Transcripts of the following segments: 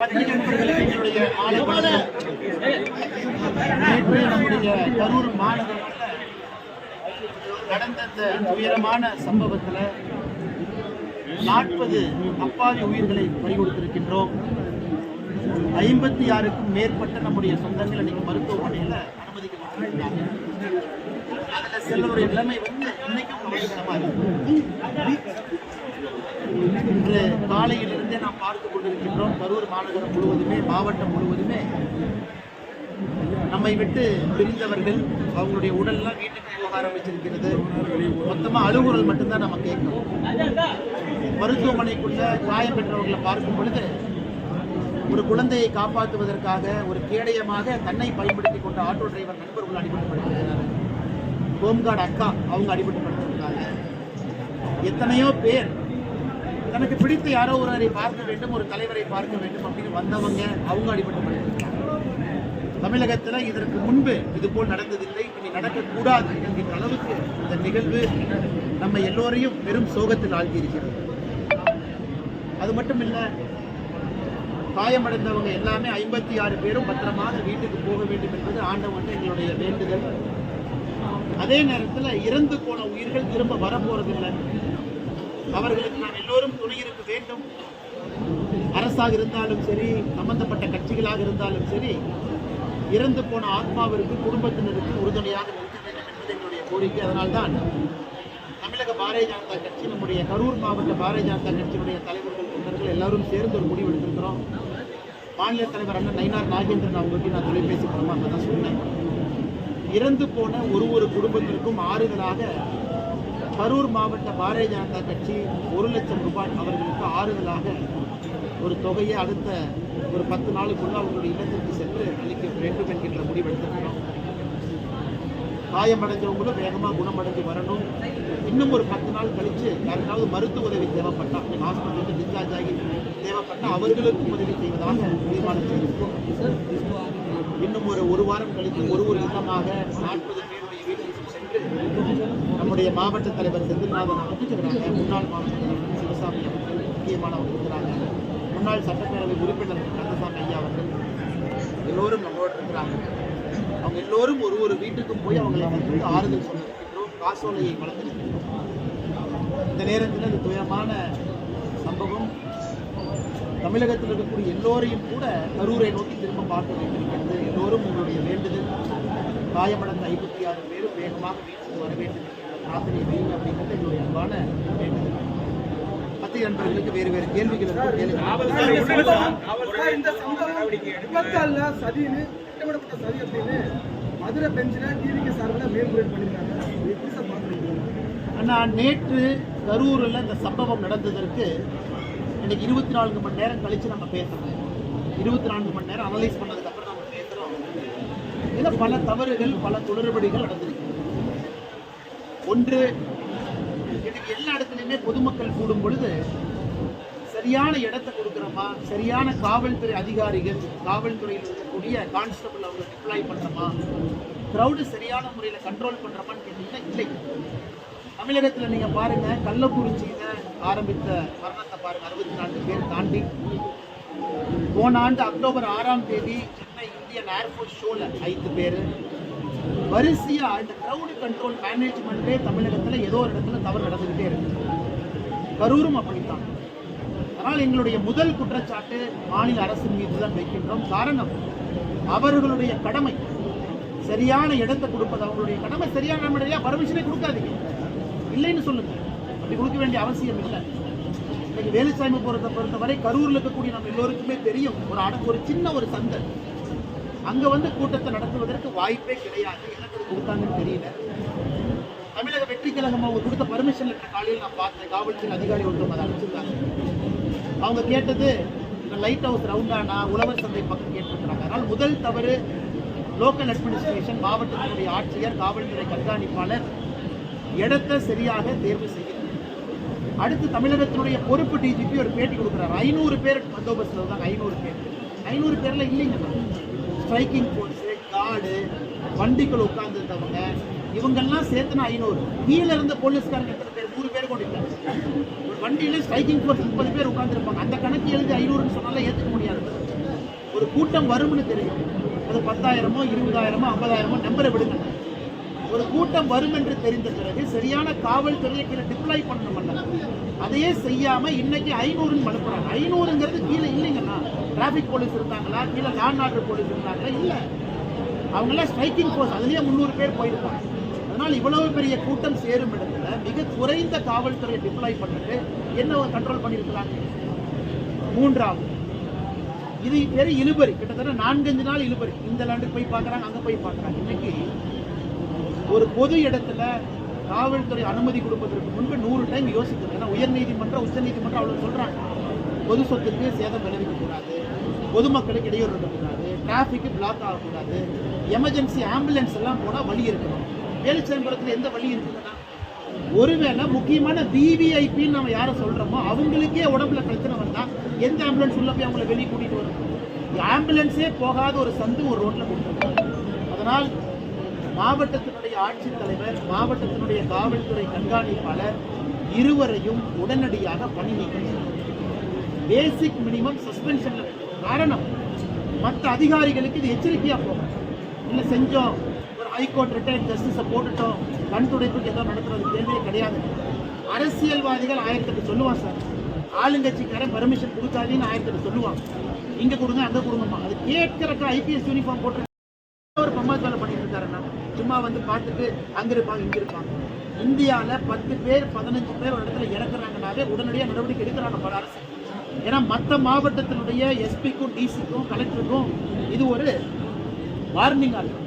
நம்முடைய கரூர் மாநகரில் நடந்த இந்த துயரமான சம்பவத்தில் 40 அப்பாவி உயிர்களை பறிகொடுத்திருக்கின்றோம். 56க்கும் மேற்பட்ட நம்முடைய சொந்தங்கள் இன்னைக்கு மருத்துவமனையில் அனுமதிக்கப்பட்டிருக்கிறாங்க. அதில் சிலருடைய நிலைமை இன்னைக்கும் கவலைக்கிடமாக இருக்கு. இன்று காலையிலிருந்தே நாம் பார்த்து கொண்டிருக்கின்றோம். கரூர் மாநகரம் முழுவதுமே, மாவட்டம் முழுவதுமே நம்மை விட்டு பிரிந்தவர்கள் அவங்களுடைய உடல்லாம் வீட்டுக்கு போக ஆரம்பிச்சிருக்கிறது. மொத்தமாக அழுகுரல் மட்டும்தான் நம்ம கேட்கணும். மருத்துவமனைக்குள்ள காயம் பெற்றவர்களை பார்க்கும் பொழுது ஒரு குழந்தையை காப்பாற்றுவதற்காக ஒரு கேடயமாக தன்னை பயன்படுத்தி கொண்ட ஆட்டோ டிரைவர் நண்பர்கள் அடிபட்டுப்படுத்திருக்கிறார். ஹோம்கார்டு அக்கா அவங்க அடிபட்டுப்படுத்திருக்காங்க. எத்தனையோ பேர் தனக்கு பிடித்த யாரோ ஒருவரை பார்க்க வேண்டும், ஒரு தலைவரை பார்க்க வேண்டும் அப்படின்னு வந்தவங்க அவங்க அடிபட்டுப்படுத்திருக்காங்க. தமிழகத்தில் இதற்கு முன்பு இதுபோல் நடந்ததில்லை, இனி நடக்கக்கூடாது என்கின்ற அளவுக்கு இந்த நிகழ்வு நம்ம எல்லோரையும் பெரும் சோகத்தில் ஆழ்த்தியிருக்கிறது. அது மட்டும் இல்லை, காயமடைந்தவங்க எல்லாமே 56 பேரும் பத்திரமாக வீட்டுக்கு போக வேண்டும் என்பது ஆண்டவன் எங்களுடைய வேண்டுதல். அதே நேரத்தில் இறந்து போன உயிர்கள் திரும்ப வரப்போறதில்லை. அவர்களுக்கு நாம் எல்லோரும் துணை இருக்க வேண்டும். அரசாக இருந்தாலும் சரி, சம்பந்தப்பட்ட கட்சிகளாக இருந்தாலும் சரி, இறந்து போன ஆத்மாவிற்கு, குடும்பத்தினருக்கு உறுதுணையாக இருக்க வேண்டும் என்பது எங்களுடைய கோரிக்கை. அதனால்தான் தமிழக பாரதிய ஜனதா கட்சி, நம்முடைய கரூர் மாவட்ட பாரதிய ஜனதா கட்சியினுடைய தலைவர்கள், தொண்டர்கள் எல்லாரும் சேர்ந்து ஒரு முடிவு எடுத்திருக்கிறோம். மாநில தலைவர் அண்ணன் நயினார் நாகேந்திரன் அவங்களுக்கு நான் தொலைபேசி மூலமாக தான் சொன்னேன். இறந்து போன ஒரு குடும்பத்திற்கும் ஆறுதலாக கரூர் மாவட்ட பாரதிய ஜனதா கட்சி 1 லட்சம் ரூபாய் அவர்களுக்கு ஆறுதலாக ஒரு தொகையை அடுத்த ஒரு 10 நாளுக்குள்ள அவங்களுடைய இல்லத்திற்கு சென்று அளிக்க வேண்டும் என்கின்ற முடிவெடுத்திருக்கிறோம். காயமடைஞ்சவங்களும் வேகமாக குணமடைஞ்சு வரணும். இன்னும் ஒரு 10 நாள் கழித்து யாருக்காவது மருத்துவ உதவி தேவைப்பட்டால், ஹாஸ்பிட்டலுக்கு டிஸ்சார்ஜ் ஆகி தேவைப்பட்டால் அவர்களுக்கும் உதவி செய்வதாக தீர்மானம் செய்திருக்கும். இன்னும் ஒரு வாரம் கழித்து ஒரு இல்லமாக 40 பேருடைய வீட்டிற்கு சென்று நம்முடைய மாவட்ட தலைவர் செந்தில்நாதன் அமைச்சிருக்கிறாங்க, முன்னாள் மாவட்ட தலைவர் சிவசாமி அவர்கள் முக்கியமானவங்க இருக்கிறாங்க, முன்னாள் சட்டப்பேரவை உறுப்பினர் கந்தசாமி ஐயா அவர்கள் எல்லோரும் நம்மளோடு இருக்கிறாங்க. அவங்க எல்லோரும் ஒரு வீட்டுக்கும் போய் அவங்களை வந்து ஆறுதல் சொல்லியிருக்கின்றோம், காசோலையை வளர்த்திருக்கின்றோம். இந்த நேரத்தில் இந்த துயரமான சம்பவம் தமிழகத்தில் இருக்கக்கூடிய எல்லோரையும் கூட கரூரை நோக்கி திரும்ப பார்க்க வேண்டியிருக்கிறது. எல்லோரும் உங்களுடைய வேண்டுதல், காயமடைந்த 56 பேரும் வேகமாக வீட்டுக்கு வர வேண்டும் என்கிற பிரார்த்தனை வைங்க அப்படிங்கிறது எங்களுடைய அன்பான வேண்டுதல். பத்திரிகை நண்பர்களுக்கு வேறு கேள்விகள் அண்ணா, நேற்று கரூரில் இந்த சம்பவம் நடந்ததற்கு இன்னைக்கு 24 மணி நேரம் கழிச்சு நம்ம பேசுறோம். 24 மணி நேரம் அனலைஸ் பண்ணதுக்கு அப்புறம் நம்ம பேசுறோம். இதில் பல தவறுகள், பல குளறுபடிகள் நடந்திருக்கு. ஒன்று, இன்னைக்கு எல்லா இடத்துலையுமே பொதுமக்கள் கூடும் பொழுது சரியான இடத்தை கொடுக்குறோமா, சரியான காவல்துறை அதிகாரிகள், காவல்துறையில் இருக்கக்கூடிய கான்ஸ்டபிள் அவங்க டிப்ளாய் பண்ணுறோமா, க்ரௌடு சரியான முறையில் கண்ட்ரோல் பண்ணுறோமான்னு கேட்டீங்கன்னா இல்லை. தமிழகத்தில் நீங்கள் பாருங்கள், கள்ளக்குறிச்சியில் ஆரம்பித்த மரணத்தை பாருங்கள், 64 பேர் தாண்டி போன ஆண்டு அக்டோபர் 6ஆம் தேதி சென்னை இந்தியன் ஏர்ஃபோர்ஸ் ஷோவில் 5 பேர். வரிசையாக இந்த க்ரௌடு கண்ட்ரோல் மேனேஜ்மெண்ட்டே தமிழகத்தில் ஏதோ ஒரு இடத்துல தவறு நடந்துக்கிட்டே இருக்கு. கரூரும் அப்படித்தான். அதனால் எங்களுடைய முதல் குற்றச்சாட்டு மாநில அரசின் மீது தான் வைக்கின்றோம். காரணம், அவர்களுடைய கடமை சரியான இடத்தை கொடுப்பது அவங்களுடைய கடமை. சரியான நம்மளுடைய பர்மிஷனை கொடுக்காதீங்க, இல்லைன்னு சொல்லுங்க. அப்படி கொடுக்க வேண்டிய அவசியம் இல்லை. இன்னைக்கு வேலுசாமி பொறுத்தவரை கரூரில் இருக்கக்கூடிய நம்ம எல்லோருக்குமே தெரியும், ஒரு சின்ன ஒரு சந்தை, அங்கே வந்து கூட்டத்தை நடத்துவதற்கு வாய்ப்பே கிடையாது. எனக்கு கொடுத்தாங்கன்னு தெரியல. தமிழக வெற்றி கழகம் அவங்க கொடுத்த பர்மிஷன் லெட்டர் காலையில் நான் பார்த்தேன். காவல்துறை அதிகாரி ஒருத்தவங்க அதை அனுப்பிச்சிருந்தாங்க. அவங்க கேட்டது லைட் ஹவுஸ் ரவுண்டானா, உழவர் சந்தை பக்கம் கேட்டிருக்கிறாங்க. அதனால் முதல் தவறு லோக்கல் அட்மினிஸ்ட்ரேஷன், மாவட்டத்தினுடைய ஆட்சியர், காவல்துறை கண்காணிப்பாளர் இடத்தை சரியாக தேர்வு செய்யணும். அடுத்து தமிழகத்தினுடைய பொறுப்பு டிஜிபி ஒரு பேட்டி கொடுக்குறாரு. 500 பேர் பந்தோபஸ்தில் தான். 500 பேரில் இல்லைங்க, ஸ்ட்ரைக்கிங் ஃபோர்ஸு, கார்டு, வண்டிக்குள் உட்கார்ந்துருந்தவங்க இவங்கெல்லாம் சேர்த்துனா 500. கீழே இருந்த போலீஸ்காரங்க எத்தனை பேர்? 100 பேர் கொண்டிருக்காங்க. ஒரு வண்டியில் ஸ்ட்ரைக்கிங் ஃபோர்ஸ் 30 பேர் உட்காந்துருப்பாங்க. அந்த கணக்கு எழுதி 500ன்னு சொன்னாலும் ஏற்றுக்க முடியாது. ஒரு கூட்டம் வரும்னு தெரியும். அது 10,000மோ 20,000மோ 50,000மோ நம்பரை விடுங்க. ஒரு கூட்டம் வரும் என்று தெரிந்த பிறகு சரியான காவல்துறையை கீழே டிப்ளாய் பண்ணணும்ல, அதையே செய்யாம இன்னைக்கு 500ன்னு அனுப்புறாங்க. 500ங்கிறது கீழே இல்லைங்கண்ணா. டிராபிக் போலீஸ் இருந்தாங்களா, கீழே லா அண்ட் ஆர்டர் போலீஸ் இருந்தாங்களா? இல்ல, அவங்களாம் ஸ்ட்ரைக்கிங் ஃபோர்ஸ், அதுலயே 300 பேர் போயிருப்பாங்க. அதனால் இவ்வளவு பெரிய கூட்டம் சேரும் இடத்துல மிக குறைந்த காவல்துறையை டிப்ளாய் பண்ணிட்டு என்ன கண்ட்ரோல் பண்ணியிருக்கிறாங்க. மூன்றாவது, இது பேர் இழுபறி. கிட்டத்தட்ட 4-5 நாள் இழுபறி. இந்த லேண்டுக்கு போய் பார்க்குறாங்க, அங்கே போய் பார்க்குறாங்க. இன்னைக்கு ஒரு பொது இடத்துல காவல்துறை அனுமதி கொடுப்பதற்கு முன்பு 100 டைம் யோசிக்கணும். ஏன்னா உயர்நீதிமன்றம், உச்சநீதிமன்றம் அவ்வளோ சொல்கிறாங்க. பொது சொத்துக்கு சேதம் விளைவிக்கக்கூடாது, பொதுமக்களுக்கு இடையூறு இருக்கக்கூடாது, டிராஃபிக்கு பிளாக் ஆகக்கூடாது, எமர்ஜென்சி ஆம்புலன்ஸ் எல்லாம் போனால் வழி இருக்கணும். வேலுச்சேம்பரத்தில் எந்த வழி இருக்குதுன்னா, ஒருவேளை முக்கியமான விவிஐபின்னு நம்ம யாரை சொல்கிறோமோ அவங்களுக்கே உடம்புல பிரச்சனை வந்தால் எந்த ஆம்புலன்ஸ் உள்ள போய் அவங்கள வெளியே கூட்டிகிட்டு வரும்? ஆம்புலன்ஸே போகாத ஒரு சந்து ஒரு ரோட்டில் கொடுத்துருக்காங்க. அதனால் மாவட்டத்தினுடைய ஆட்சித்தலைவர், மாவட்டத்தினுடைய காவல்துறை கண்காணிப்பாளர் இருவரையும் உடனடியாக பணி நீக்கம் செய்யும். பேசிக் மினிமம் சஸ்பென்ஷன்ல. காரணம், மற்ற அதிகாரிகளுக்கு இது எச்சரிக்கையா போகும். இல்லை செஞ்சோம், ஒரு ஹைகோர்ட் ரிட்டையர்ட் ஜஸ்டிஸை போட்டுட்டோம், கண் துடைப்புக்கு ஏதோ நடத்துறது கேள்வியே கிடையாது. அரசியல்வாதிகள் 1008 சொல்லுவான் சார், ஆளுங்கட்சிக்காரன் பர்மிஷன் கொடுக்காதீன்னு 1008 சொல்லுவாங்க. இங்க கொடுங்க அங்க கொடுங்கம்மா. அது கேட்கறக்க ஐபிஎஸ் யூனிஃபார்ம் போட்டு ஒரு பம்மாத் வேலை பண்ணிட்டு இருக்காருன்னா சும்மா வந்து பார்த்துட்டு அங்க இருப்பாங்க இங்க இருப்பாங்க. இந்தியாவில் 10 பேர் 15 பேர் ஒரு இடத்துல இறக்குறாங்கனாவே உடனடியாக நடவடிக்கை எடுக்கிறாங்க பல அரசு. ஏன்னா மற்ற மாவட்டத்தினுடைய எஸ்பிக்கும் டிசிக்கும் கலெக்டருக்கும் இது ஒரு வார்னிங்காக இருக்கும்.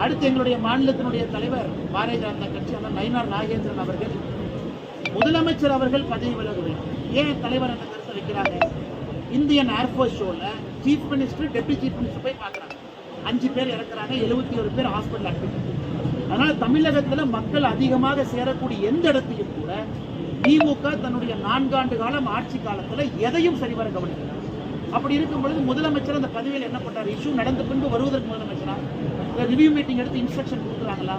அடுத்து எங்களுடைய மாநிலத்தினுடைய தலைவர் பாரதிய ஜனதா கட்சி நயினார் நாகேந்திரன் அவர்கள், முதலமைச்சர் அவர்கள் பதவி விலக வேண்டும். ஏன் தலைவர் அந்த கருத்தை வைக்கிறாங்க? இந்தியன் ஏர்ஃபோர்ஸ் ஷோவில் chief minister, deputy chief minister போய் பார்க்குறாங்க. 5 பேர் இறக்குறாங்க, 71 பேர் ஹாஸ்பிட்டல் அட்மிட். அதனால தமிழகத்தில் மக்கள் அதிகமாக சேரக்கூடிய எந்த இடத்தையும் கூட திமுக தன்னுடைய 4 ஆண்டு காலம் ஆட்சி காலத்தில் எதையும் சரிவர கவனிக்கிறார். அப்படி இருக்கும் பொழுது முதலமைச்சர் அந்த பதவியில் என்ன பண்றாரு? இஷ்யூ நடந்த பின்பு வருவதற்கு முதலமைச்சரா ரிவ்யூ மீட்டிங் எடுத்து இன்ஸ்ட்ரக்ஷன் கொடுக்குறாங்களா?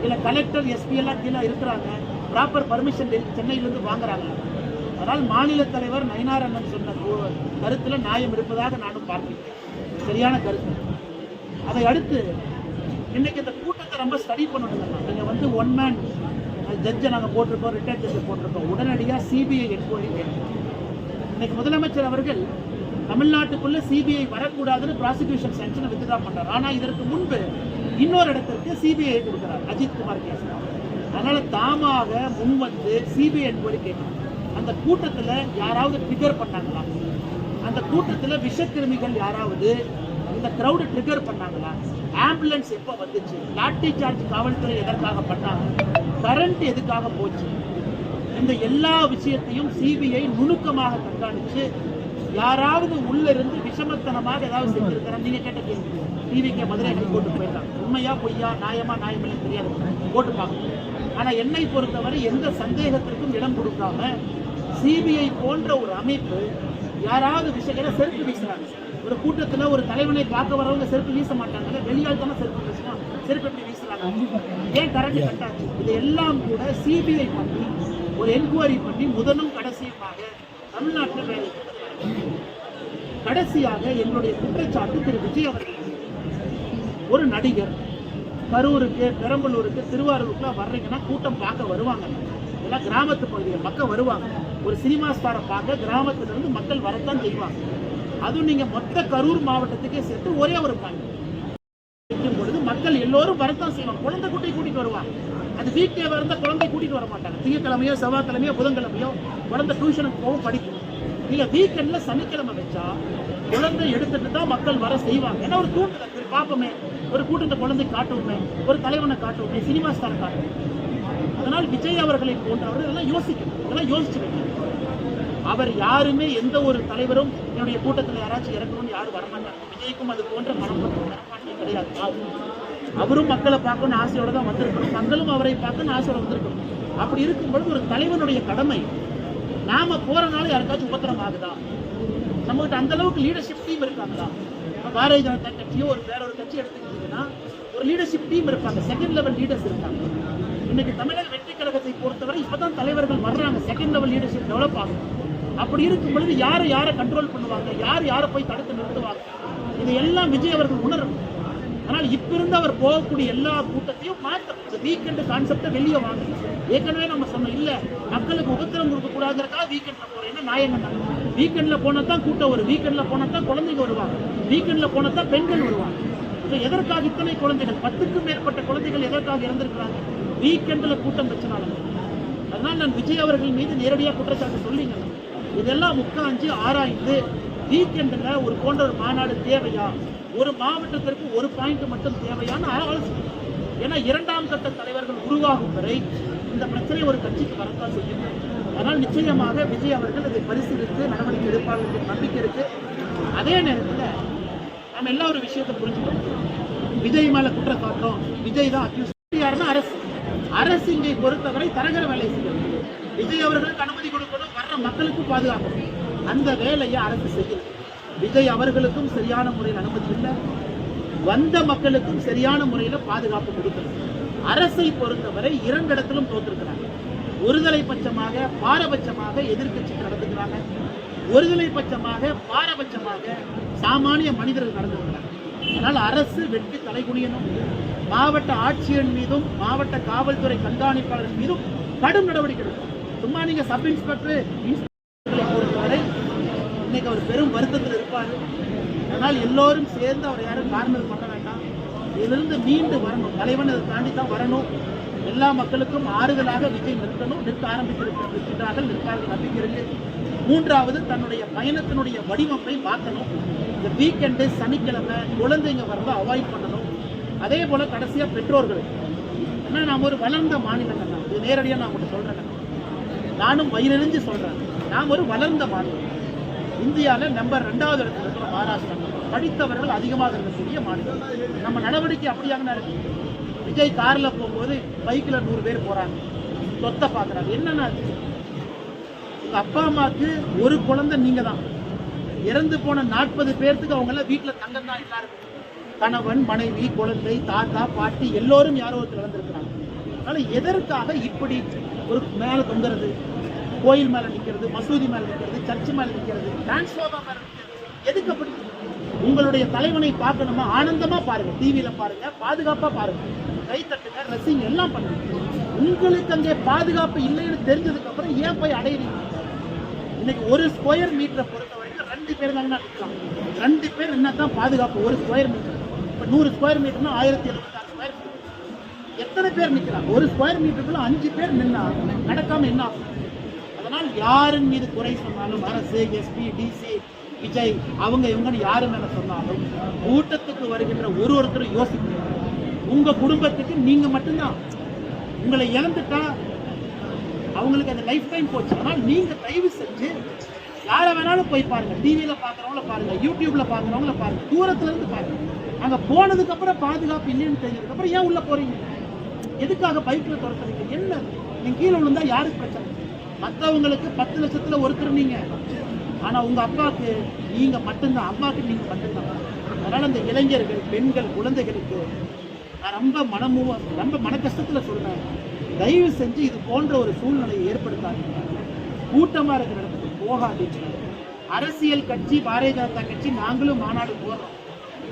இல்லை கலெக்டர் எஸ்பி எல்லாம் கீழே இருக்கிறாங்க, ப்ராப்பர் பர்மிஷன் சென்னையிலிருந்து வாங்குறாங்களா? அதனால் மாநில தலைவர் நயினார் அண்ணன் சொன்ன கருத்தில் நியாயம் இருப்பதாக நானும் பார்க்கிறேன். சரியான கருத்து. அதை அடுத்து இன்னைக்கு இந்த கூட்டத்தை ரொம்ப ஸ்டடி பண்ணணுங்க. நீங்கள் வந்து 1 மேன் ஜட்ஜை நாங்கள் போட்டிருக்கோம், ரிட்டையர்ட் ஜட்ஜை போட்டிருக்கோம். உடனடியாக சிபிஐ என்கொயரி வேணும். இன்னைக்கு முதலமைச்சர் அவர்கள் தமிழ்நாட்டுக்குள்ள சிபிஐ வரக்கூடாதுன்னு ப்ராசிக்யூஷன் சாங்ஷனை வித்ட்ரா பண்றாரு. ஆனால் இதற்கு முன்பு இன்னொரு இடத்திற்கு சிபிஐ கொடுக்குறாரு, அஜித் குமார் கேஸ். அதனால தாமாக முன்வந்து சிபிஐ என்கொயரி கேட்கணும். அந்த கூட்டத்தில் யாராவது ட்ரிகர் பண்ணாங்களா? அந்த கூட்டத்தில் விஷக்கிருமிகள் யாராவது இந்த கிரௌடு ட்ரிகர் பண்ணாங்களா? ஆம்புலன்ஸ் எப்போ வந்துச்சு? லாட்டி சார்ஜ் காவல்துறை எதற்காக பண்ணாங்க? கரண்ட் எதுக்காக போச்சு? இந்த எல்லா விஷயத்தையும் சிபிஐ நுணுக்கமாக கண்காணிச்சு யாராவது உள்ள இருந்து விஷமத்தனமாக ஏதாவது செஞ்சிருக்கிறாங்க. நீங்க கேட்ட கேள்வி டிவிக்கு மதுரை போட்டு போயிருக்காங்க. உண்மையா பொய்யா, நியாயமா நியாயமில்லை தெரியாது, போட்டு பார்க்கணும். ஆனா என்னை பொறுத்தவரை எந்த சந்தேகத்திற்கும் இடம் கொடுக்காம சிபிஐ போன்ற ஒரு அமைப்பு யாராவது விஷயங்களை செருப்பு வீசுறாங்க. ஒரு கூட்டத்தில் ஒரு தலைவனை பார்க்க வரவங்க செருப்பு வீச மாட்டாங்க, வெளியால் தானே செருப்பு வீசுவோம். செருப்பு எப்படி வீசுறாங்க? ஏன் கரண்ட் கட்டாச்சு? இதெல்லாம் கூட சிபிஐ பண்ணி ஒரு என்கொயரி பண்ணி முதலும் கடைசியுமாக தமிழ்நாட்டில் வேலை. கடைசியாக எங்களுடைய குற்றச்சாட்டு திரு விஜய் அவர்கள், ஒரு நடிகர் கரூருக்கு, பெரம்பலூருக்கு, திருவாரூருக்குலாம் வர்றீங்கன்னா கூட்டம் பார்க்க வருவாங்க. எல்லாம் கிராமத்து பகுதியில் மக்கள் வருவாங்க. ஒரு சினிமா ஸ்டாரை பார்க்க கிராமத்திலிருந்து மக்கள் வரத்தான் செய்வாங்க. அதுவும் நீங்க மொத்த கரூர் மாவட்டத்துக்கே சேர்த்து ஒரே ஒரு பாயிண்ட் வைக்கும் பொழுது மக்கள் எல்லோரும் வரத்தான் செய்வாங்க. குழந்தை குட்டி கூட்டிட்டு வருவாங்க. அது வீட்டே வரந்த குழந்தை கூட்டிட்டு வர மாட்டாங்க. திங்கக்கிழமையோ செவ்வாய்க்கிழமையோ புதன்கிழமையோ குழந்தை டியூஷனுக்கு போக படிக்கும். நீங்க வீக்கெண்ட்ல சனிக்கிழமை வச்சா குழந்தை எடுத்துட்டு தான் மக்கள் வர செய்வாங்க. ஏன்னா ஒரு தூண்டுதல் பார்ப்போமே, ஒரு கூட்டத்தை குழந்தை காட்டுவோமே, ஒரு தலைவனை காட்டுவோமே, சினிமா ஸ்டார் காட்டுவோம். அதனால் விஜய் அவர்களை போன்றவர்கள் இதெல்லாம் யோசிக்கணும், இதெல்லாம் யோசிச்சு வைக்கணும். அவர் யாருமே எந்த ஒரு தலைவரும் என்னுடைய கூட்டத்தில் யாராச்சும் இறக்கணும்னு யாரும் வரமாட்டாங்க. விஜய்க்கும் அது போன்ற மனப்பான்மை கிடையாது. அவரும் மக்களை பார்க்கணும்னு ஆசையோட தான் வந்திருக்கணும், மக்களும் அவரை பார்க்கணும்னு ஆசையோட வந்திருக்கணும். அப்படி இருக்கும்பொழுது ஒரு தலைவனுடைய கடமை, நாம போறனால யாருக்காச்சும் உபத்திரம் ஆகுதா? நம்மகிட்ட அந்த அளவுக்கு லீடர்ஷிப் டீம் இருக்காங்களா? பாரதிய ஜனதா கட்சியோ வேற ஒரு கட்சி எடுத்துக்கிட்டீங்கன்னா ஒரு லீடர்ஷிப் டீம் இருப்பாங்க, செகண்ட் லெவல் லீடர்ஸ் இருக்காங்க. இன்னைக்கு தமிழக வெற்றி கழகத்தை பொறுத்தவரை இப்பதான் தலைவர்கள் வர்றாங்க, செகண்ட் லெவல் லீடர்ஷிப் டெவலப் ஆகும். அப்படி இருக்கும் பொழுது யாரை கண்ட்ரோல் பண்ணுவாங்க, யாரை போய் தடுத்து நிறுத்துவாங்க, இதையெல்லாம் விஜய் அவர்கள் உணரும். ஆனால் இப்ப இருந்து அவர் போகக்கூடிய எல்லா கூட்டத்தையும் மாற்றம், இந்த வீக்கெண்டு கான்செப்டை வெளியே வாங்க. ஏற்கனவே நம்ம சொன்னோம், இல்ல மக்களுக்கு உபத்திரம் கொடுக்கக்கூடாதுக்காக வீக்கெண்ட்ல போறோம். என்ன நாயங்க, வீக்கெண்ட்ல போனா தான் கூட்டம் வரும், வீக்கெண்ட்ல போனா தான் குழந்தைங்க வருவாங்க, வீக்கெண்ட்ல போனா தான் பெண்கள் வருவாங்க. எதற்காக இத்தனை குழந்தைகள், 10க்கும் மேற்பட்ட குழந்தைகள் எதற்காக இறந்திருக்கிறாங்க? வீக்கெண்ட்ல கூட்டம் பிரச்சனால. அதனால நான் விஜய் அவர்கள் மீது நேரடியாக குற்றச்சாட்டு சொல்லிங்க. இதெல்லாம் உட்காந்து ஆராய்ந்து வீக்கெண்டில் ஒரு போன்ற ஒரு மாநாடு தேவையா, ஒரு மாவட்டத்திற்கு ஒரு பாயிண்ட் மட்டும் தேவையான ஆலோசனை. ஏன்னா 2ஆம் கட்ட தலைவர்கள் உருவாகும் வரை இந்த பிரச்சனை ஒரு கட்சிக்கு வரத்தான் செய்யும். அதனால் நிச்சயமாக விஜய் அவர்கள் இதை பரிசீலித்து நடவடிக்கை எடுப்பார்கள் என்ற நம்பிக்கை இருக்கு. அதே நேரத்தில் நம்ம எல்லா ஒரு விஷயத்தை புரிஞ்சுக்கணும். விஜய் மேல குற்றம் சாட்டுறோம், விஜய் தான் அக்யூஸ். யாருன்னா அரசு இங்கே பொறுத்தவரை தரகர வேலை செய்யும். விஜய் அவர்களுக்கு அனுமதி கொடுக்கணும், வர்ற மக்களுக்கும் பாதுகாக்கணும். அந்த வேலையை அரசு செய்யல. விஜய் அவர்களுக்கும் சரியான முறையில் அனுமதி இல்லை, வந்த மக்களுக்கும் சரியான முறையில் பாதுகாப்பு கொடுக்கல. அரசை பொறுத்தவரை 2 இடத்திலும் தோற்றிருக்கிறாங்க. ஒருதலை பட்சமாக பாரபட்சமாக எதிர்கட்சிகள் நடந்துக்கிறாங்க, ஒருதலை பட்சமாக பாரபட்சமாக சாமானிய மனிதர்கள் நடந்துக்கிறாங்க. அதனால் அரசு வெற்றி தலைகுனியணும். மாவட்ட ஆட்சியர் மீதும் மாவட்ட காவல்துறை கண்காணிப்பாளர் மீதும் கடும் நடவடிக்கை எடுக்கும். சும்மா நீங்க சப் இன்ஸ்பெக்டர் பொறுத்தவரை இன்னைக்கு அவர் பெரும் வருத்தத்தில் இருப்பார். அதனால் எல்லோரும் சேர்ந்து அவர் யாரும் கார்னர் பண்ண வேண்டாம். இதிலிருந்து மீண்டு வரணும். தலைவன் இதை தாண்டி தான் வரணும். எல்லா மக்களுக்கும் ஆறுதலாக விஜய் நிற்க ஆரம்பித்திருக்கிறார்கள், நிற்பார்கள் நம்பிக்கை இருக்கு. 3வது தன்னுடைய பயணத்தினுடைய வடிவமை மாற்றணும். இந்த வீக்கெண்டு சனிக்கிழமை குழந்தைங்க வரதை அவாய்ட் பண்ணணும். அதே போல கடைசியா பெற்றோர்கள், ஏன்னா நாம் ஒரு வளர்ந்த மாநிலம், இது நேரடியாக நான் உங்கள்கிட்ட சொல்றேன், நானும் வயிறெறிஞ்சு சொல்றேன், நாம் ஒரு வளர்ந்த மாநிலம். இந்தியாவில் நம்பர் 2வது இடத்துல இருக்கிற மகாராஷ்டிரா, படித்தவர்கள் அதிகமாக இருக்கக்கூடிய மாநிலம். நம்ம நடவடிக்கை அப்படியாக இருக்கு. விஜய் கார்ல போகும்போது பைக்ல 100 பேர் போறாங்க, சொத்தை பாக்குறாங்க. என்னன்னா உங்க அப்பா அம்மாவுக்கு ஒரு குழந்தை நீங்க தான், இறந்து போன 40 பேர்த்துக்கு அவங்க எல்லாம் வீட்டுல தங்கம் தான். எல்லாருக்கும் கணவன் மனைவி குழந்தை தாத்தா பாட்டி எல்லோரும் யாரோ ஒருத்தர் இறந்துருக்கிறாங்க. அதனால எதற்காக இப்படி ஒரு மேல தொங்குறது, கோயில் மேல நிக்கிறது, மசூதி மேல நிக்கிறது, சர்ச்சு மேல நிக்கிறது, டிரான்ஸ்ஃபார்மா மேல நிக்கிறது, எதுக்கு அப்படி? உங்களுடைய தலைவனை பார்க்கணுமா, ஆனந்தமா பாருங்க, டிவியில பாருங்க, பாதுகாப்பா பாருங்க, கை தட்டுங்க, ரசிங்க, எல்லாம் பண்ணுங்க. உங்களுக்கு அங்கே பாதுகாப்பு இல்லைன்னு தெரிஞ்சதுக்கு அப்புறம் ஏன் போய் அடையிறீங்க? இன்னைக்கு 1 ஸ்கொயர் மீட்டரை பொறுத்த வரைக்கும் 2 பேர் தாங்க நிற்கலாம். 2 பேர் என்னதான் பாதுகாப்பு? 1 ஸ்கொயர் மீட்டர். இப்போ 100 ஸ்கொயர் மீட்டர்னா 1076 ஸ்கொயர் மீட்டர். எத்தனை பேர் நிற்கிறாங்க? 1 ஸ்கொயர் மீட்டருக்குள்ள 5 பேர் நின்னா நடக்காம என்ன ஆகும்? அதனால் யாரின் மீது குறை சொன்னாலும், அரசு, எஸ்பி, டிசி, விஜய் அவங்க இவங்கன்னு யாரு மேல சொன்னாலும், கூட்டத்துக்கு வருகின்ற ஒருத்தரும் யோசிக்கணும். உங்க குடும்பத்துக்கு நீங்க மட்டும்தான். உங்களை இழந்துட்டா அவங்களுக்கு அந்த லைஃப் டைம் போச்சு. ஆனால் நீங்க தயவு செஞ்சு யாரை வேணாலும் போய் பாருங்க, டிவியில பாக்குறவங்கள பாருங்க, யூடியூப்ல பாக்குறவங்கள பாருங்க, தூரத்துல இருந்து பாருங்க. அங்க போனதுக்கு அப்புறம் பாதுகாப்பு இல்லைன்னு தெரிஞ்சதுக்கு அப்புறம் ஏன் உள்ள போறீங்க? எதுக்காக பைக்ல துரத்துறீங்க? என்ன நீங்க கீழே விழுந்தா யாருக்கு பிரச்சனை? மற்றவங்களுக்கு 10 லட்சத்துல ஒருத்தர் நீங்க, ஆனா உங்க அப்பாவுக்கு நீங்க மட்டும்தான், அம்மாவுக்கு நீங்க மட்டும்தான். அதனால அந்த இளைஞர்கள், பெண்கள், குழந்தைகளுக்கு நான் ரொம்ப மன கஷ்டத்துல சொல்றேன், தயவு செஞ்சு இது போன்ற ஒரு சூழ்நிலையை ஏற்படுத்தாதீங்க. கூட்டமா இருக்கிற இடத்துக்கு போகாதீங்க. அரசியல் கட்சி, பாரதிய ஜனதா கட்சி, நாங்களும் மாநாடு போடுறோம்,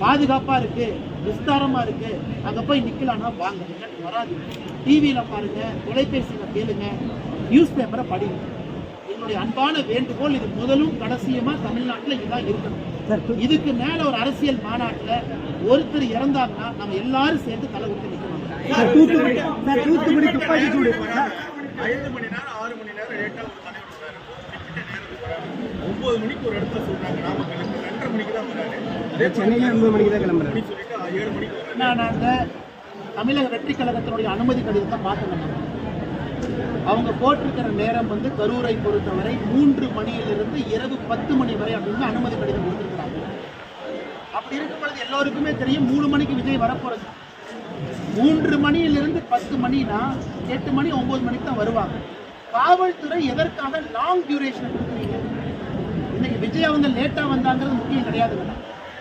பாதுகாப்பா இருக்கு, விஸ்தாரமா இருக்கு, அங்க போய் நிக்கலாம்னா வாங்க, வராது. டிவியில பாருங்க, தொலைபேசியில கேளுங்க, நியூஸ் பேப்பரை படிங்க. என்னுடைய அன்பான வேண்டுகோள், இது முதலும் கடைசியுமா தமிழ்நாட்டில் இதுதான் இருக்கணும். இதுக்கு மேல ஒரு அரசியல் மாநாட்டில் ஒருத்தர் இறந்தாங்கன்னா நம்ம எல்லாரும் சேர்ந்து தலை கொடுத்து நிற்கணும். தூத்துக்குடி துப்பாக்கி சூடு 5 மணி நேரம் 6 மணி நேரம் லேட்டா ஒரு தலைவர் வராரு, 9 மணிக்கு ஒரு இடத்துல சொல்றாங்க, நாமக்கலுக்கு 2:30 மணிக்கு தான் வராரு, சென்னையில 9 மணிக்கு தான் கிளம்புறாரு சொல்லிட்டு 7 மணிக்கு வராரு. நான் அந்த தமிழக வெற்றி கழகத்தினுடைய அனுமதி கடிதத்தை பார்த்தேன். அவங்க போட்டிருக்கிற நேரம் வந்து கரூரை பொறுத்தவரை 3 மணியிலிருந்து இரவு 10 மணி வரை அப்படின்னு அனுமதி கடிதம் கொடுத்துருக்காங்க. அப்படி இருக்கும் பொழுது எல்லோருக்குமே தெரியும் 3 மணிக்கு விஜய் வரப்போறது. 3 மணியிலிருந்து 10 மணினா 8 மணி 9 மணிக்கு தான் வருவாங்க. காவல்துறை எதற்காக லாங் டியூரேஷன் கொடுக்குறீங்க? இன்னைக்கு விஜய் அவங்க லேட்டா வந்தாங்கிறது முக்கியம் கிடையாது.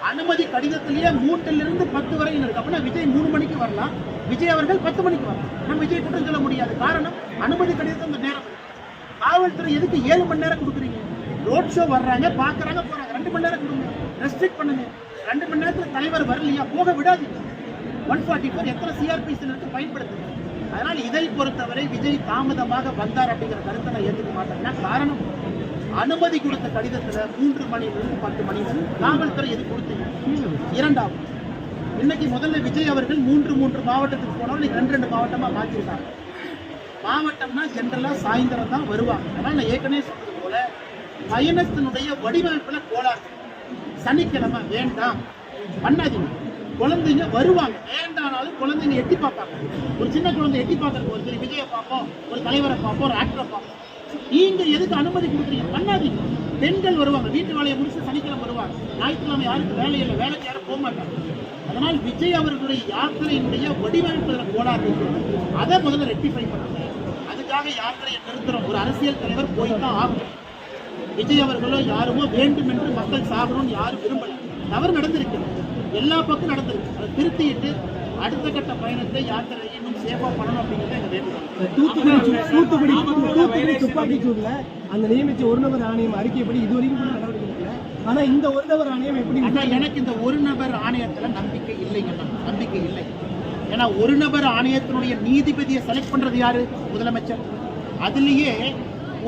அனுமதி கடிதத்திலேயே 3லிருந்து 10 வரையும் இருக்கு. அப்படின்னா விஜய் 3 மணிக்கு வரலாம், விஜய் அவர்கள் 10 மணிக்கு வரலாம். நம்ம விஜய் குற்றம் சொல்ல முடியாது. காரணம் அனுமதி கடிதம் அந்த நேரம். காவல்துறை எதுக்கு 7 மணி நேரம் கொடுக்குறீங்க? ரோட் ஷோ வர்றாங்க, பார்க்குறாங்க, போகிறாங்க. 2 மணி நேரம் கொடுங்க, ரெஸ்ட்ரிக்ட் பண்ணுங்க. 2 மணி நேரத்தில் தலைவர் வரலையா, போக விடாதீங்க. 144 எத்தனை சிஆர்பிசியில் இருக்கு, பயன்படுத்துங்க. அதனால் இதை பொறுத்தவரை விஜய் தாமதமாக வந்தார் அப்படிங்கிற கருத்தை நான் ஏற்றுக்க மாட்டேன்னா காரணம், அனுமதி கொடுத்த கடிதத்தில் 3 மணிலிருந்து 10 மணி வரை காவல்துறை எது கொடுத்தீங்க. இரண்டாவது, இன்னைக்கு முதல்ல விஜய் அவர்கள் 3 மாவட்டத்துக்கு போனோம், இன்னைக்கு 2 மாவட்டமாக மாற்றிருக்காங்க. மாவட்டம்னா ஜென்ரலாக சாயந்தரம் தான் வருவாங்க. அதனால் நான் ஏற்கனவே சொன்னது போல பயணத்தினுடைய வடிவமைப்பில் கோளாறு. சனிக்கிழமை வேண்டாம், பண்ணாதீங்க. குழந்தைங்க வருவாங்க, வேண்டானாலும் குழந்தைங்க எட்டி பார்ப்பாங்க. ஒரு சின்ன குழந்தை எட்டி பார்க்கறது, ஒரு சரி விஜயை பார்ப்போம், ஒரு தலைவரை பார்ப்போம், ஒரு ஆக்டரை பார்ப்போம். நீங்க எதுக்கு அனுமதி கொடுக்குறீங்க? பண்ணாதீங்க. பெண்கள் வருவாங்க, வீட்டு வேலையை முடிச்சு சனிக்கிழமை வருவாங்க. ஞாயிற்றுக்கிழமை யாருக்கு வேலை இல்லை, வேலைக்கு யாரும் போக மாட்டாங்க. அதனால் விஜய் அவர்களுடைய யாத்திரையினுடைய வடிவமைப்பில் கோளாறு, அதை முதல்ல ரெக்டிஃபை பண்ணுங்க. அதுக்காக யாத்திரையை நிறுத்துறோம். ஒரு அரசியல் தலைவர் போய் தான் ஆகும். விஜய் அவர்களோ யாருமோ வேண்டும் என்று மக்கள் சாகணும்னு யாரும் விரும்பல. தவறு நடந்திருக்கிறது, எல்லா பக்கம் நடந்திருக்கு. அதை திருத்திட்டு அடுத்த கட்ட பயணத்தை யாத்திரையை இன்னும் சேஃபாக பண்ணணும் அப்படிங்கிறத எங்கள் வேண்டுகோள். தூத்துக்குடி துப்பாக்கிச்சூடுல அந்த நியமிச்ச ஒரு நபர் ஆணையம் அறிக்கைப்படி இதுவரைக்கும் கூட நடவடிக்கை எடுக்கல. ஆனா இந்த ஒரு நபர் ஆணையம் எப்படி? எனக்கு இந்த ஒரு நபர் ஆணையத்தில் நம்பிக்கை இல்லைங்க, நம்பிக்கை இல்லை. ஏன்னா ஒரு நபர் ஆணையத்தினுடைய நீதிபதியை செலக்ட் பண்றது யாரு? முதலமைச்சர். அதுலேயே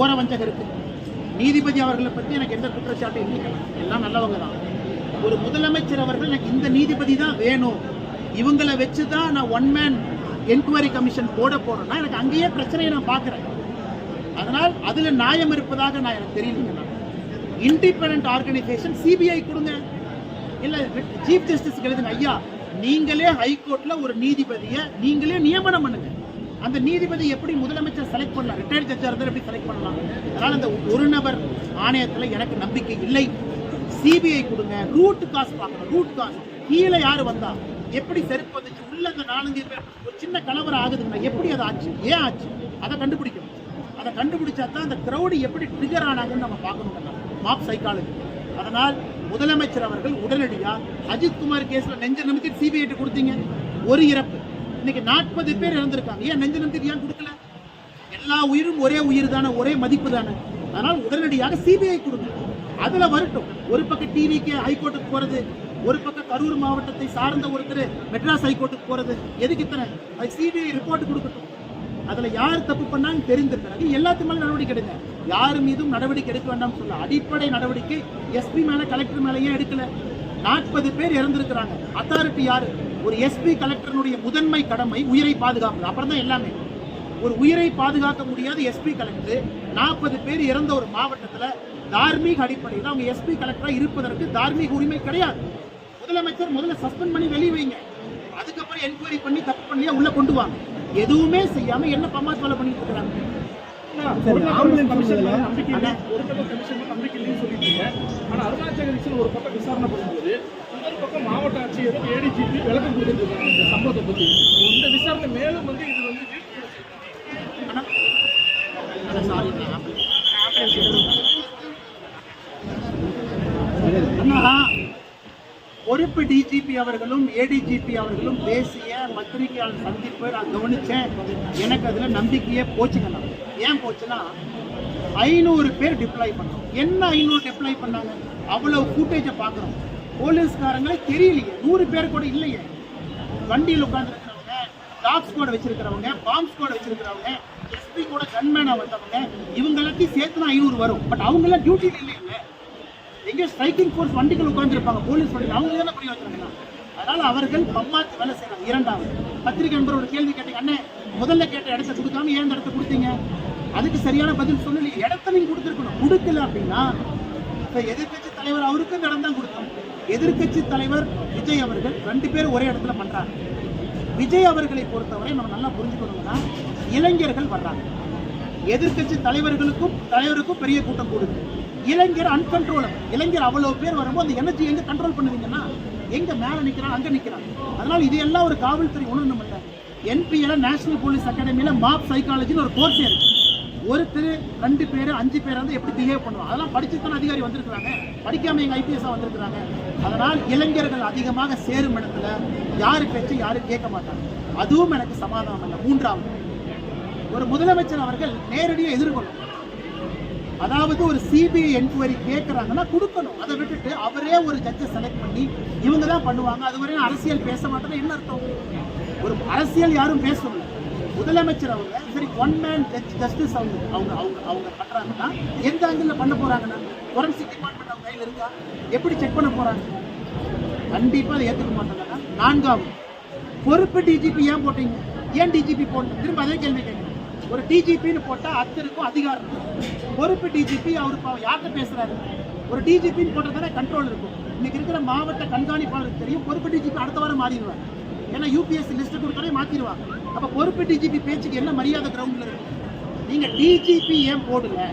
ஓரவஞ்சகம் இருக்கு. நீதிபதி அவர்களை பற்றி எனக்கு எந்த குற்றச்சாட்டும் இல்லை, எல்லாம் நல்லவங்க தான். ஒரு முதலமைச்சர் அவர்கள் எனக்கு இந்த நீதிபதி தான் வேணும், இவங்களை வச்சு தான் நான் 1 மேன் என்கொயரி கமிஷன் போட போறேன்னா எனக்கு அங்கேயே பிரச்சனையை நான் பார்க்குறேன். அதனால் அதில் நியாயம் இருப்பதாக நான் எனக்கு தெரியலங்க. இண்டிபெண்டன்ட் ஆர்கனைசேஷன் சிபிஐ கொடுங்க, இல்லை சீஃப் ஜஸ்டிஸ்க்கு எழுதுங்க. ஐயா, நீங்களே ஹைகோர்ட்ல ஒரு நீதிபதியை நீங்களே நியமனம் பண்ணுங்க. அந்த நீதிபதி எப்படி முதலமைச்சர் செலக்ட் பண்ணலாம்? ரிட்டையர்ட் ஜட்ஜாக இருந்தால் எப்படி செலக்ட் பண்ணலாம்? அதனால் அந்த ஒரு நபர் ஆணையத்தில் எனக்கு நம்பிக்கை இல்லை. சிபிஐ கொடுங்க. ரூட் காஸ் பார்க்கணும். ரூட் காஸ் கீழே யார் வந்தா, எப்படி செருப்பு வந்துச்சு, உள்ள இந்த 4 பேர் ஒரு சின்ன கலவரம் ஆகுதுன்னா எப்படி அது ஆச்சு, ஏன் ஆச்சு, அதை கண்டுபிடிக்கணும். அதை கண்டுபிடிச்சா தான் அந்த கிரௌடு எப்படி ட்ரிகர் ஆனாங்கன்னு நம்ம பார்க்கணும். Mop psychology. அதனால் முதலமைச்சர் அவர்கள் உடனடியாக அஜித்குமார் கேஸ்ல நெஞ்ச நிமித்தி சிபிஐ கொடுத்தீங்க. ஒரு இறப்பு, இன்னைக்கு 40 பேர் இறந்திருக்காங்க. ஏன் நெஞ்ச நிமித்தி ஏன் கொடுக்கல? எல்லா உயிரும் ஒரே உயிர் தானே, ஒரே மதிப்பு தானே. அதனால் உடனடியாக சிபிஐ கொடுங்க. அதுல வரட்டும். ஒரு பக்கம் டிவிக்கு ஹைகோர்ட்டுக்கு போறது, ஒரு பக்கம் கரூர் மாவட்டத்தை சார்ந்த ஒருத்தர் மெட்ராஸ் ஹைகோர்ட்டுக்கு போறது, எதுக்கு இத்தனை? அது சிபிஐ ரிப்போர்ட் கொடுக்கட்டும். அதுல யார் தப்பு பண்ணான்னு தெரிந்த பிறகு எல்லாத்து மேலே நடவடிக்கை எடுங்க. யார் மீதும் நடவடிக்கை எடுக்க வேண்டாம் சொல்ல அடிப்படை நடவடிக்கை எஸ்பி மேல, கலெக்டர் மேல ஏன் எடுக்கல? 40 பேர் இறந்திருக்கிறாங்க. அத்தாரிட்டி யாரு? ஒரு எஸ்பி கலெக்டருடைய முதன்மை கடமை உயிரை பாதுகாப்பு. அப்புறம் தான் எல்லாமே. ஒரு உயிரை பாதுகாக்க முடியாத எஸ்பி கலெக்டர் 40 பேர் இறந்த ஒரு மாவட்டத்தில் தார்மீக அடிப்படையில் அவங்க எஸ்பி கலெக்டராக இருப்பதற்கு தார்மீக உரிமை கிடையாது. முதலமைச்சர் முதல்ல சஸ்பெண்ட் பண்ணி வெளியே வைங்க, அதுக்கப்புறம் என்கொயரி பண்ணி தப்பு பண்ணியா உள்ள கொண்டு வாங்க. எதுவுமே செய்யாம என்ன பம்மாஸ் வேலை பண்ணிட்டு இருக்காங்க. ஒரு பக்கம் விசாரணை பண்ணும்போது இன்னொரு பக்கம் மாவட்ட ஆட்சியர் ஏடிஜிபி விளக்கம் கொடுத்துருக்காங்க இந்த சம்பவத்தை பற்றி. இந்த விசாரணை மேலும் வந்து இது வந்து பொறுப்பு டிஜிபி அவர்களும் ஏடிஜிபி அவர்களும் தேசிய பத்திரிகையாளர் சந்திப்பு நான் கவனிச்சேன். எனக்கு அதுல நம்பிக்கையே போச்சுங்க. ஏன் போச்சுன்னா 500 பேர் டிப்ளாய் பண்ணோம். என்ன 500 டிப்ளாய் பண்ணாங்க? அவ்வளவு ஃபுட்டேஜை பார்க்குறோம். போலீஸ்காரங்களே தெரியலையே, 100 பேர் கூட இல்லையே. வண்டியில் உட்காந்துருக்கிறவங்க, டாக் ஸ்குவாட் வச்சிருக்கிறவங்க, பாம்ப் ஸ்குவாட் வச்சிருக்கிறவங்க, எஸ்பி கூட கன்மேனா வந்தவங்க, இவங்க எல்லாத்தையும் சேர்த்து தான் 500 வரும். பட் அவங்க எல்லாம் டியூட்டியில் இல்லைங்க. எங்கே ஸ்ட்ரைக்கிங் ஃபோர்ஸ் வண்டிகள் உட்காந்துருப்பாங்க, போலீஸ் வண்டி, அவங்க தானே புரிய வச்சுருக்காங்க. அதனால் அவர்கள் பம்மாத்து வேலை செய்யறாங்க. இரண்டாவது, பத்திரிகை நண்பர் ஒரு கேள்வி கேட்டீங்க, அண்ணே முதல்ல கேட்ட இடத்த கொடுக்காம ஏன் இடத்த கொடுத்தீங்க? அதுக்கு சரியான பதில் சொல்லலையே. இடத்த நீங்க கொடுத்துருக்கணும். கொடுக்கல அப்படின்னா எதிர்கட்சி தலைவர் அவருக்கு இந்த இடம் தான் கொடுத்தோம். எதிர்கட்சி தலைவர் விஜய் அவர்கள் 2 பேர் ஒரே இடத்துல பண்றாங்க. விஜய் அவர்களை பொறுத்தவரை நம்ம நல்லா புரிஞ்சுக்கணும்னா இளைஞர்கள் வர்றாங்க. எதிர்கட்சி தலைவருக்கும் பெரிய கூட்டம் கூடுது. இளைஞர் அன்கண்ட்ரோலபிள். இளைஞர் அவ்வளவு பேர் வரும்போது அந்த எனர்ஜி எங்க கண்ட்ரோல் பண்ணுவீங்கன்னா எங்க மேல நிக்கிறான், அங்க நிக்கிறான். அதனால இது எல்லாம் ஒரு காவல்துறை உணரணும். இல்லை என்பிஎல நேஷனல் போலீஸ் அகாடமியில மாப் சைக்காலஜின்னு ஒரு கோர்ஸ் இருக்கு. ஒருத்தர் 2 பேர் 5 பேர் வந்து எப்படி பிஹேவ் பண்ணுவாங்க, அதெல்லாம் படிச்சுத்தான அதிகாரி வந்திருக்கிறாங்க, படிக்காம எங்க ஐபிஎஸ்ஸா வந்திருக்கிறாங்க. அதனால் இளைஞர்கள் அதிகமாக சேரும் இடத்துல யாரு பேச்சு யாரும் கேட்க மாட்டாங்க. அதுவும் எனக்கு சமாதானம் இல்லை. மூன்றாவது, ஒரு முதலமைச்சர் அவர்கள் நேரடியாக எதிர்கொள்ளும். அதாவது ஒரு சிபிஐ என்கொயரி கேட்குறாங்கன்னா கொடுக்கணும். அதை விட்டுட்டு அவரே ஒரு ஜட்ஜை செலக்ட் பண்ணி இவங்க தான் பண்ணுவாங்க, அதுவரையும் அரசியல் பேச மாட்டேன்னு என்ன அர்த்தம்? ஒரு அரசியல் யாரும் பேசணும். முதலமைச்சர் அவங்க சரி ஒன் மேன் ஜஸ்டிஸ் அவங்க அவங்க அவங்க அவங்க பண்ணுறாங்கன்னா எந்த ஆங்கிளில் பண்ண போகிறாங்கன்னா ஃபோரன்சிக் டிபார்ட்மெண்ட் அவங்க கையில் இருக்கா? எப்படி செக் பண்ண போகிறாங்க? கண்டிப்பாக அதை ஏற்றுக்க மாட்டாங்கன்னா. நான்காவது, பொறுப்பு டிஜிபி ஏன் போட்டீங்க? ஏன் டிஜிபி போடணும்? திரும்ப அதே கேள்வி கேட்குறேன். ஒரு டிஜிபின்னு போட்டால் அத்தருக்கும் அதிகாரம் இருக்கும். பொறுப்பு டிஜிபி அவர் யார்கிட்ட பேசுகிறாரு? ஒரு டிஜிபின்னு போட்டால் தானே கண்ட்ரோல் இருக்கும். இன்னைக்கு இருக்கிற மாவட்ட கண்காணிப்பாளருக்கு தெரியும் பொறுப்பு டிஜிபி அடுத்த வாரம் மாறிடுவார். ஏன்னா யூபிஎஸ்சி லிஸ்ட்டு கொடுத்தாலே மாற்றிடுவாங்க. அப்போ பொறுப்பு டிஜிபி பேச்சுக்கு என்ன மரியாதை கிரவுண்டில் இருக்கும்? நீங்கள் டிஜிபி ஏன் போடல?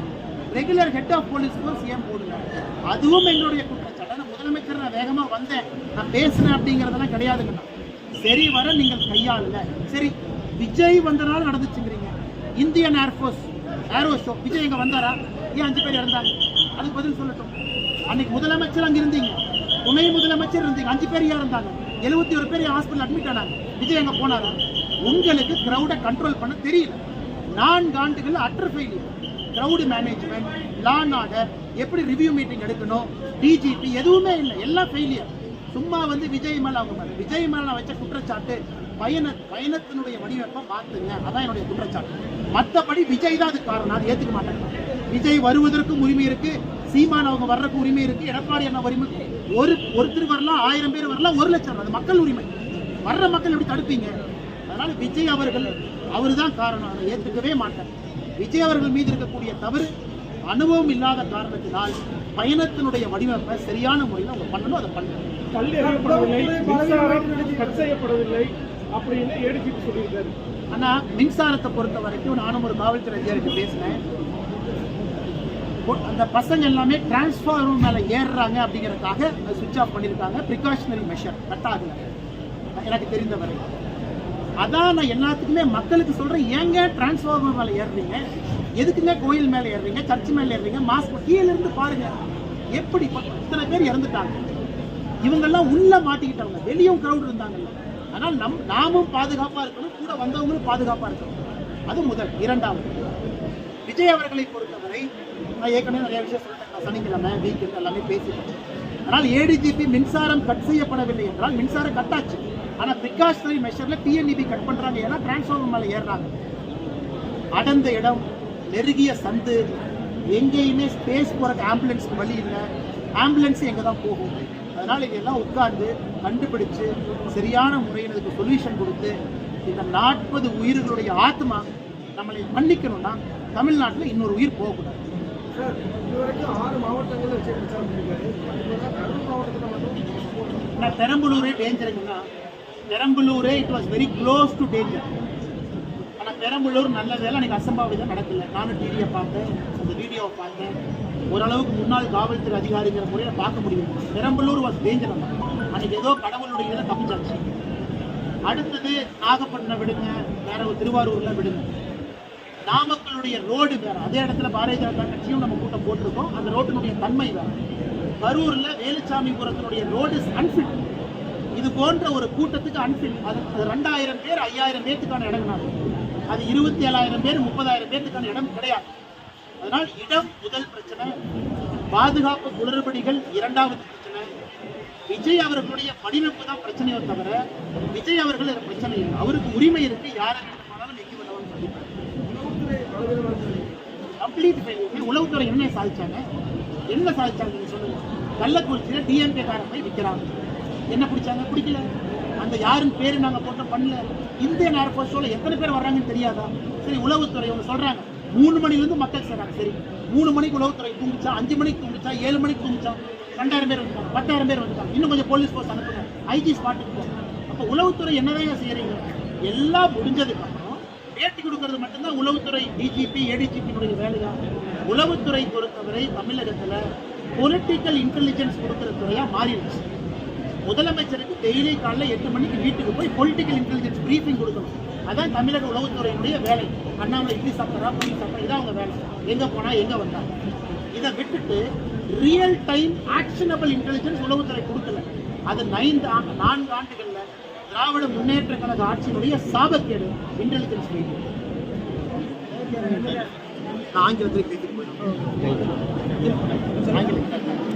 Regular head of police force ஏன் போடல? அதுவும் எங்களுடைய குற்றச்சாட்டு. நான் முதலமைச்சர் நான் வேகமாக வந்தேன், நான் பேசினேன் அப்படிங்கிறதெல்லாம் கிடையாதுங்கண்ணா. சரி வர நீங்கள் கையாளல. சரி விஜய் வந்தனால நடந்துச்சுங்கிறீங்க. Indian air force aero show Vijay இங்கே வந்தாரா? ஏன் 5 பேர் இறந்தாங்க? அதுக்கு பதில் சொல்லட்டும். அன்னைக்கு முதலமைச்சர் அங்கே இருந்தீங்க, துணை முதலமைச்சர் இருந்தீங்க, 5 பேர் ஏன் இருந்தாங்க? 71 பேர் ஹாஸ்பிட்டல் அட்மிட் ஆனாங்க. விஜய் அங்கே போனாரா? உங்களுக்கு கிரௌடை கண்ட்ரோல் பண்ண தெரியல. 4 ஆண்டுகள் utter failure. Crowd management, law and order, எப்படி ரிவ்யூ மீட்டிங் எடுக்கணும், டிஜிபி எதுவுமே இல்லை, எல்லாம் ஃபெயிலியர். சும்மா வந்து விஜய் மேலே அவங்க மேலே விஜய் மேலே நான் வச்ச குற்றச்சாட்டு பயணத்தினுடைய வடிவமைப்பை மாற்றுங்க, அதான் என்னுடைய குற்றச்சாட்டு. மற்றபடி விஜய் தான் அதுக்கு காரணம். அதை ஏற்றுக்க மாட்டாங்க. விஜய் வருவதற்கும் உரிமை இருக்கு, சீமான் அவங்க வர்றதுக்கு உரிமை இருக்கு, எடப்பாடி என்ன உரிமை? ஒருத்தர் வரலாம், 1000 பேர் வரலாம், 1 லட்சம், அது மக்கள் உரிமை. வர்ற மக்கள் எப்படி தடுப்பீங்க? அதனால விஜய் அவரு தான் காரணம். அதை ஏற்றுக்கவே மாட்டாங்க. விஜய் அவர்கள் மீது இருக்கக்கூடிய தவறு அனுபவம் இல்லாத காரணத்தினால் பயணத்தினுடைய வடிவமைப்பை சரியான முறையில் அவங்க பண்ணணும். அதை பண்ணணும். கல் எறியப்படவில்லை, மின்சாரம் கட் செய்யப்படவில்லை அப்படின்னு ஏடிஜிபி சொல்லியிருக்காரு. ஆனால் மின்சாரத்தை பொறுத்த வரைக்கும் நானும் ஒரு காவல்துறை அதிகாரிக்கு பேசினேன். அந்த பசங்க எல்லாமே டிரான்ஸ்ஃபார்மர் மேலே ஏறுறாங்க அப்படிங்கிறதுக்காக சுவிட்ச் ஆஃப் பண்ணியிருக்காங்க. ப்ரிகாஷனரி மெஷர் கட் ஆகலை எனக்கு தெரிந்தவரை. அதான் நான் எல்லாத்துக்குமே மக்களுக்கு சொல்கிறேன், ஏங்க டிரான்ஸ்ஃபார்மர் மேலே ஏறுறீங்க? எதுக்குங்க கோயில் மேலே ஏறுறீங்க, சர்ச் மேலே ஏறுறீங்க? மாஸ்க் கீழே இருந்து பாருங்க, எப்படி இத்தனை பேர் இறந்துட்டாங்க. இவங்கெல்லாம் உள்ள மாட்டிக்கிட்டவங்க, வெளியும் கிரௌட் இருந்தாங்கல்ல. ஆனால் நாமும் பாதுகாப்பாக இருக்கணும், கூட வந்தவங்களும் பாதுகாப்பாக இருக்கணும். அது முதல். இரண்டாவது, விஜய் அவர்களை பொறுத்தவரை நான் ஏற்கனவே நிறைய விஷயம் சொல்லிட்டேன். நான் சனிக்கிழமை வீக்கெண்ட் எல்லாமே பேசிட்டேன். ஆனால் ஏடிஜிபி மின்சாரம் கட் செய்யப்படவில்லை என்றால் மின்சாரம் கட் ஆச்சு. ஆனால் ப்ரிகாஷனரி மெஷரில் டிஎன்இபி கட் பண்ணுறாங்க. ஏன்னா டிரான்ஸ்ஃபார்மர் மேலே ஏறுறாங்க. அடர்ந்த இடம், நெருங்கிய சந்து, எங்கேயுமே ஸ்பேஸ் போகிறக்கு ஆம்புலன்ஸ்க்கு வழி இல்லை. ஆம்புலன்ஸ் எங்கே தான் போகும்? அதனால் இதெல்லாம் உட்கார்ந்து கண்டுபிடிச்சு சரியான முறையில் இதுக்கு சொல்யூஷன் கொடுத்து இந்த 40 உயிர்களுடைய ஆத்மா நம்மளை மன்னிக்கணும்னா தமிழ்நாட்டில் இன்னொரு உயிர் போகக்கூடாது. சார், இதுவரைக்கும் 6 மாவட்டங்களில் வச்சு பிரச்சாரம் பண்ணியிருக்காரு. கரூர் மாவட்டத்தில் மட்டும் நான் பெரம்பலூரே டேஞ்சருக்குன்னா பெரம்பலூரே it was very close to danger. ஆனால் பெரம்பலூர் நல்ல வேலை எனக்கு அசம்பாவிதம் நடக்கல. நானும் டிவியை பார்த்தேன், அந்த வீடியோவை பார்த்தேன். ஓரளவுக்கு முன்னாள் காவல்துறை அதிகாரிங்கிற முறையில் பார்க்க முடியும். Perambalur was danger. அன்றைக்கி ஏதோ கடவுளுடைய இதில் தப்பிச்சாச்சு. அடுத்தது நாகப்பட்டினம் விடுங்க, வேற ஒரு திருவாரூரில் விடுங்க. நாமக்கலுடைய ரோடு வேறு, அதே இடத்துல பாரதிய ஜனதா கட்சியும் நம்ம கூட்டம் போட்டிருக்கோம். அந்த ரோட்டினுடைய தன்மை வேறு. கரூரில் வேலுச்சாமிபுரத்தினுடைய ரோடு அன்ஃபிட். இது போன்ற ஒரு கூட்டத்துக்கு அன்ஃபிட். அது 2000 பேர் 5000 பேர்த்துக்கான இடங்களாக, அது 27,000 பேர் 30,000 பேர்த்துக்கான இடம் கிடையாது. அதனால் இடம் முதல் பிரச்சனை, பாதுகாப்பு குளறுபடிகள் இரண்டாவது பிரச்சனை. விஜய் அவர்களுடைய வடிவமைப்பு தான் பிரச்சனையோ தவிர விஜய் அவர்கள் பிரச்சனை இல்லை. அவருக்கு உரிமை இருக்கு, யாரை வேண்டுமானாலும் எங்கே வேணாலும் பண்ணிப்பாங்க. Complete failure. உளவுத்துறை என்ன சாதிச்சாங்க? என்ன சாதிச்சாங்க நீங்க சொல்லுங்க. கள்ளக்குறிச்சியில் டிஎம்கே காரன் போய் விற்கிறாங்க. என்ன பிடிச்சாங்க? பிடிக்கல. அந்த யாருன்னு பேர் நாங்கள் போட்ட பண்ணல. இந்தியன் ஏர்ஃபோர்ஸ் ஷோவில் எத்தனை பேர் வர்றாங்கன்னு தெரியாதா? சரி, உளவுத்துறை அவங்க சொல்றாங்க 3 மணிலேருந்து மக்கள் சேர்றாங்க. சரி, 3 மணிக்கு உளவுத்துறை தூங்கிச்சா, 5 மணிக்கு தூங்கிச்சா, 7 மணிக்கு தூங்கிச்சா, 2000 பேர் வந்துட்டாங்க, 10,000 பேர் வந்துட்டாங்க. இன்னும் கொஞ்சம் போலீஸ் ஃபோர்ஸ் அனுப்புங்க, ஐஜி ஸ்பாட்டுக்கு போங்க. அப்போ உளவுத்துறை என்னதான் செய்யறீங்க? எல்லாம் முடிஞ்சதுக்கு அப்புறம் பேட்டி கொடுக்கறது மட்டும்தான் உளவுத்துறை டிஜிபி ஏடிஜிபியினுடைய வேலையா? உளவுத்துறை பொறுத்தவரை தமிழகத்தில் பொலிட்டிக்கல் இன்டெலிஜென்ஸ் கொடுக்குற துறையா மாறிடுச்சு. முதலமைச்சருக்கு டெய்லி காலைல 8 மணிக்கு வீட்டுக்கு போய் பொலிட்டிக்கல் இன்டெலிஜென்ஸ் பிரீஃபிங் கொடுக்கணும். அதான் தமிழக உளவுத்துறையினுடைய வேலை. அண்ணாமலை இட்லி சாப்பிட்றா, புளி சாப்பிட்றா, இதான் அவங்க வேலை. எங்கே போனால் எங்கே வந்தாங்க. இதை விட்டுட்டு ரியல் டைம் ஆக்ஷனபிள் இன்டெலிஜென்ஸ் உளவுத்துறை கொடுக்கல. அது 4 ஆண்டுகளில் திராவிட முன்னேற்ற கழக ஆட்சியினுடைய சாபக்கேடு இன்டெலிஜென்ஸ். நான் ஆங்கிலத்தில் பேசிட்டு போயிடுவேன் ஆங்கிலம்